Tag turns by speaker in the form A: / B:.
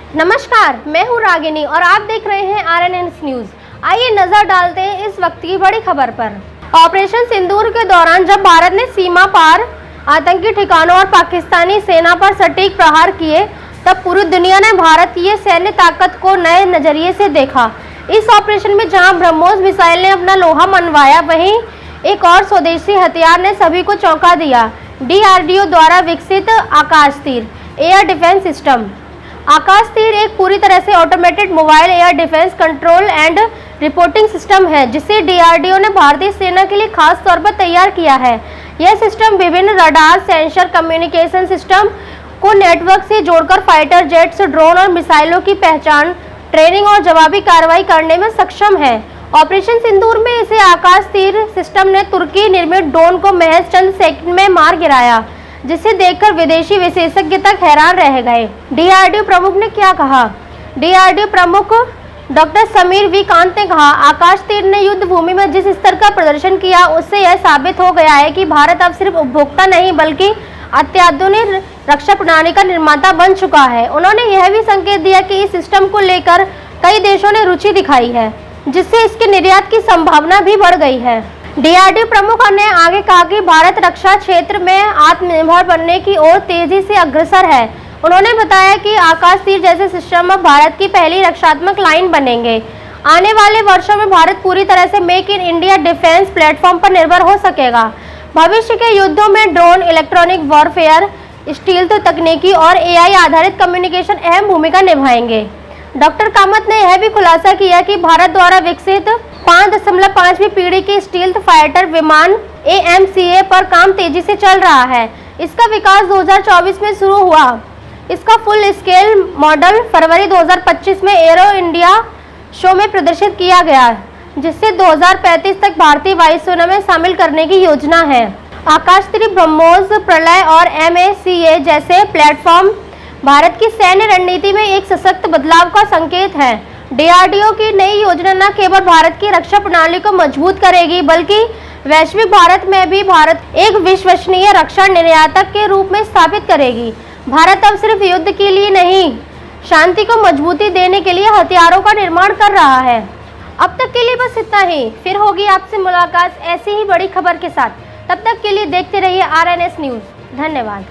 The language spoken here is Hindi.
A: नमस्कार, मैं हूँ रागिनी और आप देख रहे हैं RNN न्यूज। आइए नजर डालते हैं इस वक्त की बड़ी खबर पर। ऑपरेशन सिंदूर के दौरान जब भारत ने सीमा पार आतंकी ठिकानों और पाकिस्तानी सेना पर सटीक प्रहार किए, तब पूरी दुनिया ने भारत की सैन्य ताकत को नए नजरिए से देखा। इस ऑपरेशन में जहां ब्रह्मोस मिसाइल ने अपना लोहा मनवाया, वहीं एक और स्वदेशी हथियार ने सभी को चौंका दिया। DRDO द्वारा विकसित आकाश तीर एयर डिफेंस सिस्टम। आकाश तीर एक पूरी तरह से automated mobile air defence control and reporting system है, जिसे DRDO ने भारतीय सेना के लिए खास तौर पर तैयार किया है। यह सिस्टम विभिन्न रडार, सेंसर, कम्युनिकेशन सिस्टम को नेटवर्क से जोड़कर फाइटर जेट्स, ड्रोन और मिसाइलों की पहचान, ट्रेनिंग और जवाबी कार्रवाई करने में सक्षम है। ऑपरेशन सिंदूर में इसे आकाश तीर सिस्टम ने तुर्की निर्मित ड्रोन को महज चंद सेकंड में मार गिराया, जिसे देखकर विदेशी विशेषज्ञ तक हैरान रह गए। DRDO प्रमुख ने क्या कहा? DRDO प्रमुख डॉक्टर समीर वी कांत ने कहा, आकाश तीर ने युद्ध भूमि में जिस स्तर का प्रदर्शन किया, उससे यह साबित हो गया है कि भारत अब सिर्फ उपभोक्ता नहीं बल्कि अत्याधुनिक रक्षा प्रणाली का निर्माता बन चुका है। उन्होंने यह भी संकेत दिया कि इस सिस्टम को लेकर कई देशों ने रुचि दिखाई है, जिससे इसके निर्यात की संभावना भी बढ़ गई है। DRDO प्रमुख ने आगे कहा कि भारत रक्षा क्षेत्र में आत्मनिर्भर बनने की ओर तेजी से अग्रसर है। उन्होंने बताया कि आकाश तीर जैसे सिस्टम अब भारत की पहली रक्षात्मक लाइन बनेंगे। आने वाले वर्षों में भारत पूरी तरह से make in India defence platform पर निर्भर हो सकेगा। भविष्य के युद्धों में ड्रोन, इलेक्ट्रॉनिक वॉरफेयर, स्टील्थ तकनीकी और AI आधारित कम्युनिकेशन अहम भूमिका निभाएंगे। डॉक्टर कामत ने यह भी खुलासा किया कि भारत द्वारा विकसित 5.5वीं पीढ़ी के स्टील्थ फाइटर विमान AMCA पर काम तेजी से चल रहा है। इसका विकास 2024 में शुरू हुआ। इसका फुल स्केल मॉडल फरवरी 2025 में एरो इंडिया शो में प्रदर्शित किया गया, जिससे 2035 तक भारतीय वायुसेना में शामिल करने की योजना है। आकाश तीर, ब्रह्मोस, प्रलय और MACA जैसे प्लेटफॉर्म भारत की सैन्य रणनीति में एक सशक्त बदलाव का संकेत है। DRDO की नई योजना न केवल भारत की रक्षा प्रणाली को मजबूत करेगी, बल्कि वैश्विक भारत में भी भारत एक विश्वसनीय रक्षा निर्यातक के रूप में स्थापित करेगी। भारत अब सिर्फ युद्ध के लिए नहीं, शांति को मजबूती देने के लिए हथियारों का निर्माण कर रहा है। अब तक के लिए बस इतना ही। फिर होगी आपसे मुलाकात ऐसी ही बड़ी खबर के साथ। तब तक के लिए देखते रहिए RNS न्यूज। धन्यवाद।